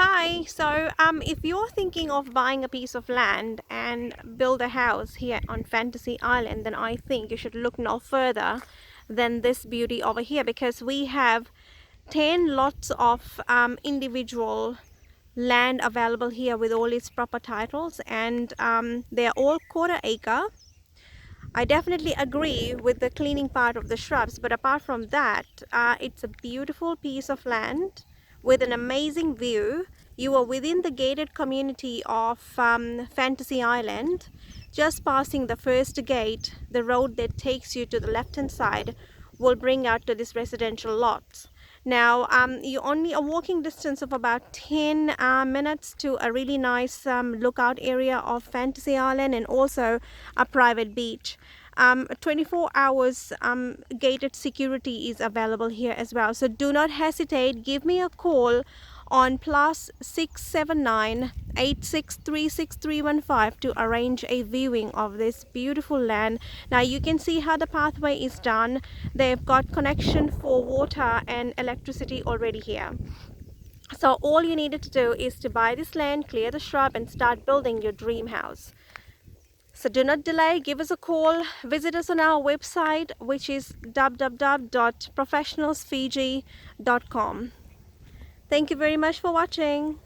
Hi, if you're thinking of buying a piece of land and build a house here on Fantasy Island, then I think you should look no further than this beauty over here, because we have 10 lots of individual land available here with all its proper titles, and they're all quarter acre. I definitely agree with the cleaning part of the shrubs, but apart from that, it's a beautiful piece of land with an amazing view. You are within the gated community of Fantasy Island. Just passing the first gate, the road that takes you to the left-hand side will bring out to this residential lots. Now, you're only a walking distance of about 10 minutes to a really nice lookout area of Fantasy Island, and also a private beach. 24 hours gated security is available here as well. So do not hesitate. Give me a call on +679 86366315 to arrange a viewing of this beautiful land. Now you can see how the pathway is done. They've got connection for water and electricity already here. So all you needed to do is to buy this land, clear the shrub, and start building your dream house. So do not delay, give us a call, visit us on our website, which is www.professionalsfiji.com. Thank you very much for watching.